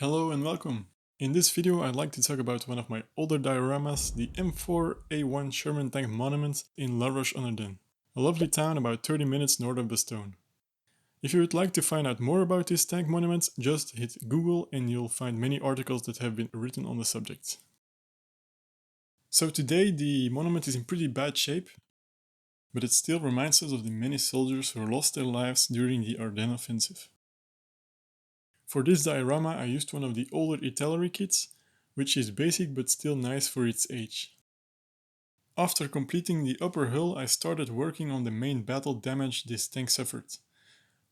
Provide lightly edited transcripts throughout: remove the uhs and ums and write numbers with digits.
Hello and welcome. In this video I'd like to talk about one of my older dioramas, the M4A1 Sherman Tank Monument in La Roche-en-Ardenne, a lovely town about 30 minutes north of Bastogne. If you would like to find out more about this tank monument, just hit Google and you'll find many articles that have been written on the subject. So today the monument is in pretty bad shape, but it still reminds us of the many soldiers who lost their lives during the Ardennes offensive. For this diorama I used one of the older Italeri kits, which is basic but still nice for its age. After completing the upper hull, I started working on the main battle damage this tank suffered.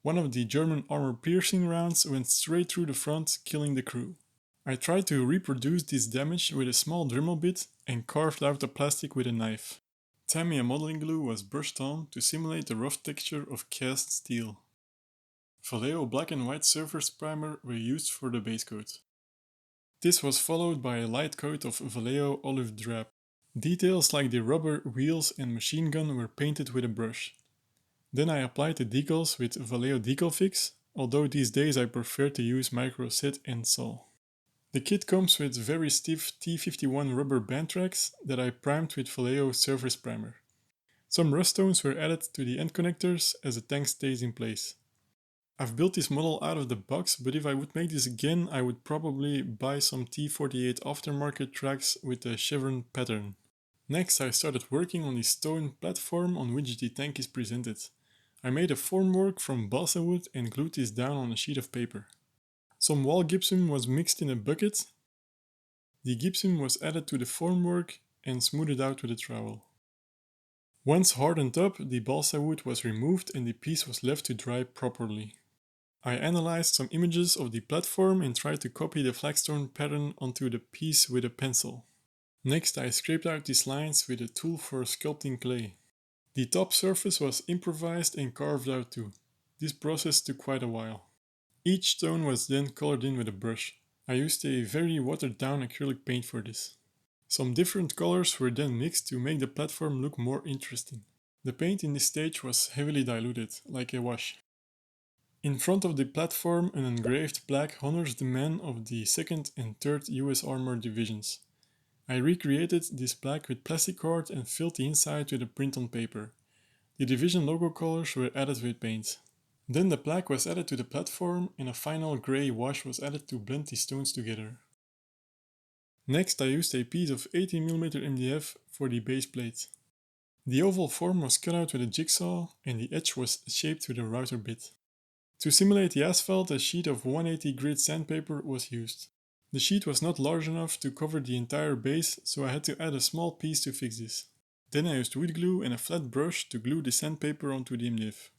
One of the German armor-piercing rounds went straight through the front, killing the crew. I tried to reproduce this damage with a small Dremel bit and carved out the plastic with a knife. Tamiya modeling glue was brushed on to simulate the rough texture of cast steel. Vallejo black and white surface primer were used for the base coat. This was followed by a light coat of Vallejo olive drab. Details like the rubber wheels and machine gun were painted with a brush. Then I applied the decals with Vallejo Decal Fix, although these days I prefer to use Micro Set and Sol. The kit comes with very stiff T51 rubber band tracks that I primed with Vallejo surface primer. Some rust stones were added to the end connectors as the tank stays in place. I've built this model out of the box, but if I would make this again, I would probably buy some T48 aftermarket tracks with a chevron pattern. Next, I started working on the stone platform on which the tank is presented. I made a formwork from balsa wood and glued this down on a sheet of paper. Some wall gypsum was mixed in a bucket. The gypsum was added to the formwork and smoothed out with a trowel. Once hardened up, the balsa wood was removed and the piece was left to dry properly. I analyzed some images of the platform and tried to copy the flagstone pattern onto the piece with a pencil. Next, I scraped out these lines with a tool for sculpting clay. The top surface was improvised and carved out too. This process took quite a while. Each stone was then colored in with a brush. I used a very watered down acrylic paint for this. Some different colors were then mixed to make the platform look more interesting. The paint in this stage was heavily diluted, like a wash. In front of the platform, an engraved plaque honors the men of the 2nd and 3rd US Armored Divisions. I recreated this plaque with plastic card and filled the inside with a print on paper. The division logo colors were added with paint. Then the plaque was added to the platform and a final grey wash was added to blend the stones together. Next I used a piece of 18mm MDF for the base plate. The oval form was cut out with a jigsaw and the edge was shaped with a router bit. To simulate the asphalt, a sheet of 180 grit sandpaper was used. The sheet was not large enough to cover the entire base, so I had to add a small piece to fix this. Then I used wood glue and a flat brush to glue the sandpaper onto the MDF.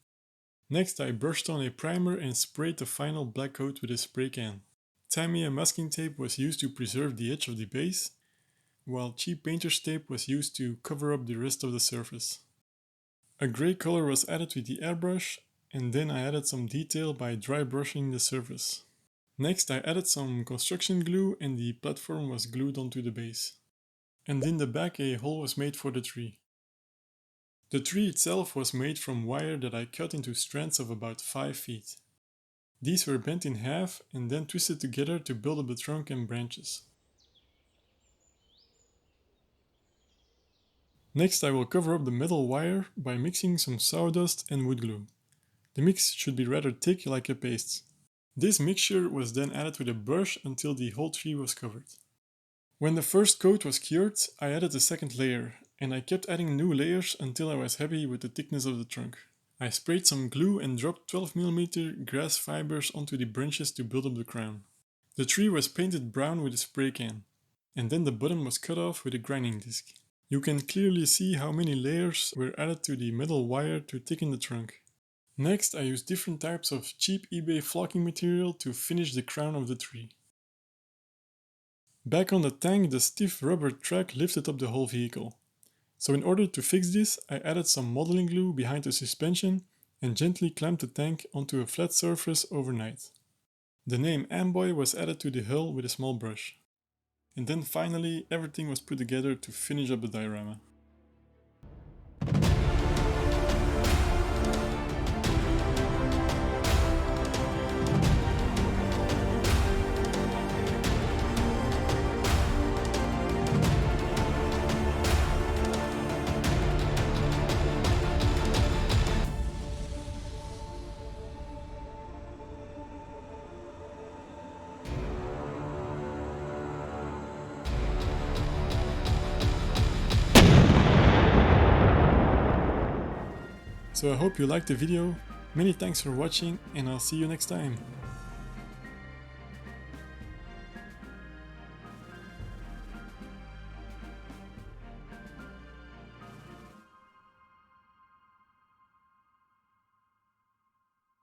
Next I brushed on a primer and sprayed the final black coat with a spray can. Tamiya masking tape was used to preserve the edge of the base, while cheap painter's tape was used to cover up the rest of the surface. A grey color was added with the airbrush, and then I added some detail by dry brushing the surface. Next I added some construction glue and the platform was glued onto the base. And in the back a hole was made for the tree. The tree itself was made from wire that I cut into strands of about 5 feet. These were bent in half and then twisted together to build up the trunk and branches. Next I will cover up the metal wire by mixing some sawdust and wood glue. The mix should be rather thick like a paste. This mixture was then added with a brush until the whole tree was covered. When the first coat was cured, I added a second layer, and I kept adding new layers until I was happy with the thickness of the trunk. I sprayed some glue and dropped 12mm grass fibers onto the branches to build up the crown. The tree was painted brown with a spray can, and then the bottom was cut off with a grinding disc. You can clearly see how many layers were added to the metal wire to thicken the trunk. Next, I used different types of cheap eBay flocking material to finish the crown of the tree. Back on the tank, the stiff rubber track lifted up the whole vehicle. So in order to fix this, I added some modeling glue behind the suspension and gently clamped the tank onto a flat surface overnight. The name Amboy was added to the hull with a small brush. And then finally, everything was put together to finish up the diorama. So I hope you liked the video, many thanks for watching and I'll see you next time.